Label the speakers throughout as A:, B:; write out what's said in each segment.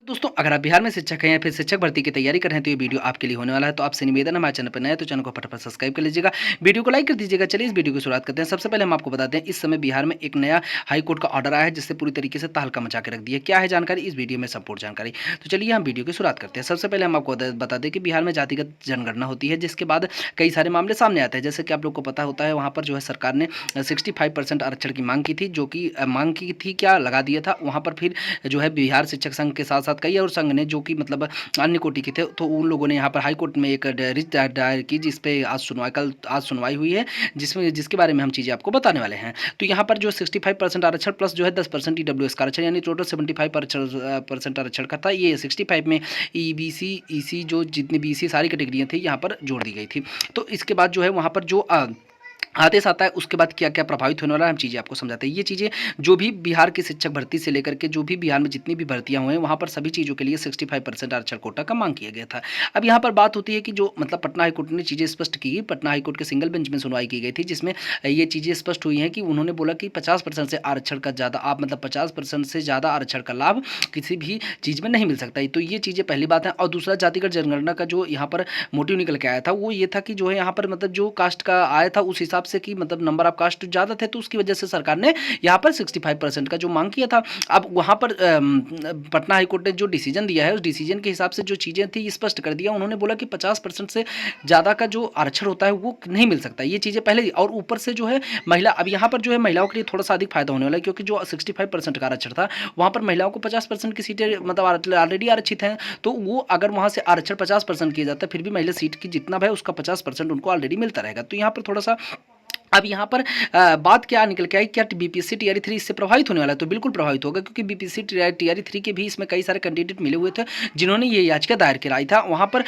A: दोस्तों, अगर आप बिहार में शिक्षक हैं या फिर शिक्षक भर्ती की तैयारी कर रहे हैं तो ये वीडियो आपके लिए होने वाला है। तो आपसे निवेदन है, हमारे चैनल पर नया है तो चैनल को फटाफट सब्सक्राइब कर लीजिएगा, वीडियो को लाइक कर दीजिएगा। चलिए इस वीडियो की शुरुआत करते हैं। सबसे पहले हम आपको बताते हैं इस समय बिहार में एक नया हाई कोर्ट का ऑर्डर आया है जिससे पूरी तरीके से तहलका मचा के रख दिया। क्या है जानकारी इस वीडियो में, संपूर्ण जानकारी। तो चलिए हम वीडियो की शुरुआत करते हैं। सबसे पहले हम आपको बता दें कि बिहार में जातिगत जनगणना होती है जिसके बाद कई सारे मामले सामने आते हैं। जैसे कि आप लोग को पता होता है, वहाँ पर जो है सरकार ने 65% आरक्षण की मांग की थी, जो कि मांग की थी क्या लगा दिया था। वहाँ पर फिर जो है बिहार शिक्षक संघ के साथ साथ कई और संघ ने जो कि मतलब अन्य कोटि के थे, तो उन लोगों ने यहाँ पर हाई कोर्ट में एक रिट दायर की जिस पे आज सुनवाई हुई है, जिसके बारे में हम चीज़ें आपको बताने वाले हैं। तो यहाँ पर जो 65% आरक्षण प्लस जो है 10% ईडब्ल्यूएस का आरक्षण, यानी टोटल 75% आरक्षण का था, ये 65 में ईबीसी ईसी जो जितनी भी ईसी सारी कैटेगरियाँ थी यहाँ पर जोड़ दी गई थी। तो इसके बाद जो है वहाँ पर जो आदेश आता है उसके बाद क्या क्या प्रभावित होने वाला है हम चीज़ें आपको समझाते हैं। ये चीज़ें जो भी बिहार की शिक्षक भर्ती से लेकर के जो भी बिहार में जितनी भी भर्तियां हुए हैं वहाँ पर सभी चीज़ों के लिए 65% आरक्षण कोटा का मांग किया गया था। अब यहाँ पर बात होती है कि जो मतलब पटना हाईकोर्ट ने चीज़ें स्पष्ट की। पटना हाईकोर्ट के सिंगल बेंच में सुनवाई की गई थी जिसमें ये चीज़ें स्पष्ट हुई हैं कि उन्होंने बोला कि 50% से आरक्षण का ज़्यादा आप मतलब 50% से ज़्यादा आरक्षण का लाभ किसी भी चीज़ में नहीं मिल सकता है। तो ये चीज़ें पहली बात है। और दूसरा, जातिगत जनगणना का जो यहाँ पर मोटिव निकल के आया था वो ये था कि जो है यहाँ पर मतलब जो कास्ट का आया था उस हिसाब से कि मतलब नंबर ऑफ कास्ट ज़्यादा थे, तो उसकी वजह से सरकार ने यहाँ पर 65% का जो मांग किया था। अब वहाँ पर पटना हाईकोर्ट ने जो डिसीजन दिया है उस डिसीजन के हिसाब से जो चीज़ें थी स्पष्ट कर दिया। उन्होंने बोला कि 50% से ज़्यादा का जो आरक्षण होता है वो नहीं मिल सकता। ये चीज़ें पहले, और ऊपर से जो है महिला, अब यहाँ पर जो है महिलाओं के लिए थोड़ा सा अधिक फायदा होने वाला है क्योंकि जो 65% का आरक्षण था वहाँ पर महिलाओं को 50% की सीटें मतलब ऑलरेडी आरक्षित हैं। तो वो अगर वहाँ से आरक्षण 50% किया जाता है फिर भी महिला सीट की जितना है उसका 50% उनको ऑलरेडी मिलता रहेगा। तो यहाँ पर थोड़ा सा अब यहाँ पर बात क्या निकल के आई, क्या बीपीएससी टीआरई 3 इससे प्रभावित होने वाला है? तो बिल्कुल प्रभावित होगा क्योंकि बीपीएससी टीआरई 3 के भी इसमें कई सारे कैंडिडेट मिले हुए थे जिन्होंने ये याचिका दायर कराई था। वहाँ पर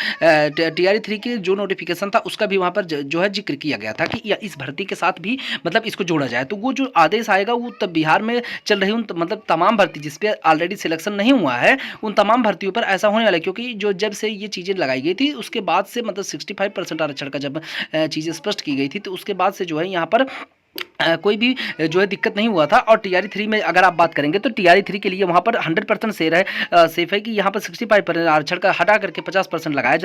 A: टीआरई 3 के जो नोटिफिकेशन था उसका भी वहाँ पर जो है जिक्र किया गया था कि इस भर्ती के साथ भी मतलब इसको जोड़ा जाए। तो वो जो आदेश आएगा वो तब बिहार में चल रही उन मतलब तमाम भर्ती जिसपे ऑलरेडी सिलेक्शन नहीं हुआ है उन तमाम भर्तियों पर ऐसा होने वाला है, क्योंकि जो जब से ये चीज़ें लगाई गई थी उसके बाद से मतलब 65% आरक्षण का जब चीज़ें स्पष्ट की गई थी तो उसके बाद से जो है यहाँ पर कोई भी जो है दिक्कत नहीं हुआ था। और टीआरई 3 में अगर आप बात करेंगे तो टीआरई 3 के लिए वहाँ पर 100% सेफ है कि यहाँ पर 65% आरक्षण का हटा करके 50% लगाए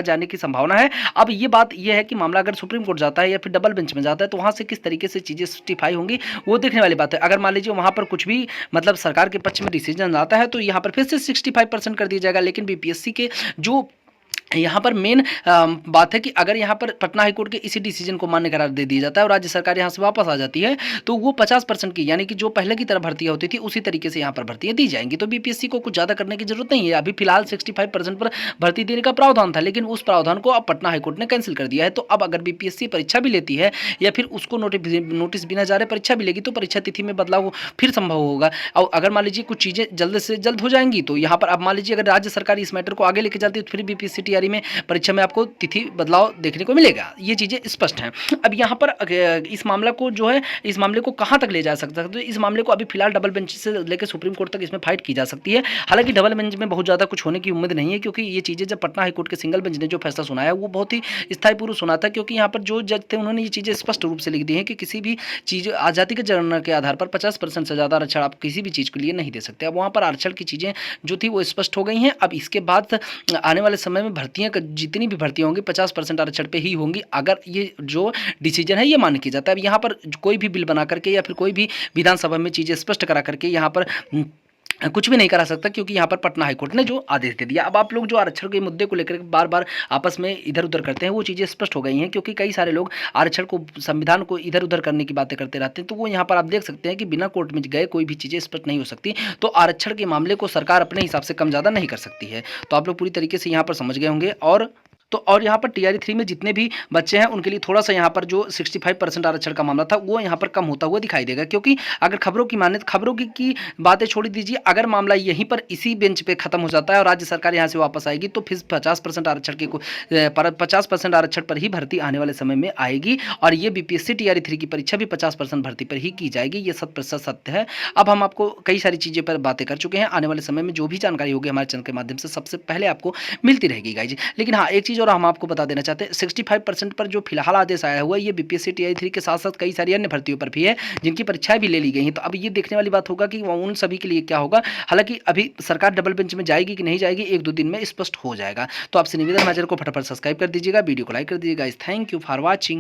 A: जाने की संभावना है। अब ये बात ये है कि मामला अगर सुप्रीम कोर्ट जाता है या फिर डबल बेंच में जाता है तो वहाँ से किस तरीके से चीज़ें जस्टिफाई होंगी वो देखने वाली बात है। अगर मान लीजिए वहाँ पर कुछ भी मतलब सरकार के पक्ष में डिसीजन आता है तो यहाँ पर फिर से 65% कर दिया जाएगा। लेकिन बीपीएससी के जो यहाँ पर मेन बात है कि अगर यहाँ पर पटना हाईकोर्ट के इसी डिसीजन को मान्य करार दे दिया जाता है और राज्य सरकार यहाँ से वापस आ जाती है तो वो 50% की यानी कि जो पहले की तरह भर्तियाँ होती थी उसी तरीके से यहाँ पर भर्तियाँ दी जाएंगी। तो बीपीएससी को कुछ ज़्यादा करने की जरूरत नहीं है। अभी फिलहाल 65% पर भर्ती देने का प्रावधान था लेकिन उस प्रावधान को अब पटना हाईकोर्ट ने कैंसिल कर दिया है। तो अब अगर बीपीएससी परीक्षा भी लेती है या फिर उसको नोटिस बिना जा रहे परीक्षा भी लेगी तो परीक्षा तिथि में बदलाव फिर संभव होगा। और अगर मान लीजिए कुछ चीज़ें जल्द से जल्द हो जाएंगी तो यहाँ पर अब मान लीजिए अगर राज्य सरकार इस मैटर को आगे लेके जाती है तो फिर बीपीएससी टीआरई में परीक्षा आपको तिथि बदलाव देखने को मिलेगा। ये चीज़ें स्पष्ट हैं। अब यहाँ पर इस मामला को जो है इस मामले को कहाँ तक ले जा सकता है, तो इस मामले को अभी फिलहाल डबल बेंच से लेकर सुप्रीम कोर्ट तक इसमें फाइट की जा सकती है। हालांकि डबल बेंच में बहुत ज़्यादा कुछ होने की उम्मीद नहीं है क्योंकि ये चीज़ें जब पटना हाईकोर्ट के सिंगल बेंच ने जो फैसला सुनाया वो बहुत ही स्थायीपूर्व सुना था, क्योंकि यहाँ पर जो जज थे उन्होंने ये चीज़ें स्पष्ट रूप से लिख दी हैं कि किसी भी चीज़ आज़ादी के जनगणना के आधार पर 50% से ज़्यादा आरक्षण आप किसी भी चीज़ के लिए नहीं दे सकते। अब वहाँ पर आरक्षण की चीज़ें जो थी वो स्पष्ट हो गई हैं। अब इसके बाद आने वाले समय में भर्तियाँ जितनी भी भर्तियाँ होंगी 50% आरक्षण पे ही होंगी अगर ये जो डिसीजन है ये मान्य किया जाता है। अब यहाँ पर कोई भी बिल बना करके या फिर कोई भी विधानसभा में चीज़ें स्पष्ट करा करके यहाँ पर कुछ भी नहीं करा सकता, क्योंकि यहाँ पर पटना हाईकोर्ट ने जो आदेश दे दिया। अब आप लोग जो आरक्षण के मुद्दे को लेकर बार बार आपस में इधर उधर करते हैं वो चीज़ें स्पष्ट हो गई हैं, क्योंकि कई सारे लोग आरक्षण को संविधान को इधर उधर करने की बातें करते रहते हैं। तो वो यहाँ पर आप देख सकते हैं कि बिना कोर्ट में गए कोई भी चीज़ें स्पष्ट नहीं हो सकती। तो आरक्षण के मामले को सरकार अपने हिसाब से कम ज़्यादा नहीं कर सकती है। तो आप लोग पूरी तरीके से यहाँ पर समझ गए होंगे। और यहाँ पर टीआरई 3 में जितने भी बच्चे हैं उनके लिए थोड़ा सा यहाँ पर जो 65% आरक्षण का मामला था वो यहाँ पर कम होता हुआ दिखाई देगा, क्योंकि अगर खबरों की माने खबरों की बातें छोड़ दीजिए, अगर मामला यहीं पर इसी बेंच पे खत्म हो जाता है और राज्य सरकार यहाँ से वापस आएगी तो फिर 50% आरक्षण के 50% आरक्षण पर ही भर्ती आने वाले समय में आएगी। और ये बीपीएससी टीआरई 3 की परीक्षा भी 50% भर्ती पर ही की जाएगी। ये 100% सत्य है। अब हम आपको कई सारी चीज़ें पर बातें कर चुके हैं। आने वाले समय में जो भी जानकारी होगी हमारे चैनल के माध्यम से सबसे पहले आपको मिलती रहेगी गाइज। लेकिन हाँ, एक चीज़ चीज़ और हम आपको बता देना चाहते हैं, 65% पर जो फिलहाल आदेश आया हुआ है ये बीपीएससी टीआई 3 के साथ साथ कई सारी अन्य भर्तियों पर भी है, जिनकी परीक्षाएं भी ले ली गई हैं। तो अब ये देखने वाली बात होगा कि उन सभी के लिए क्या होगा। हालांकि अभी सरकार डबल बेंच में जाएगी कि नहीं जाएगी, 1-2 दिन में स्पष्ट हो जाएगा। तो आपसे निवेदन, हमारे चैनल को फटाफट सब्सक्राइब कर दीजिएगा, वीडियो को लाइक कर दीजिएगा। Thank you for watching.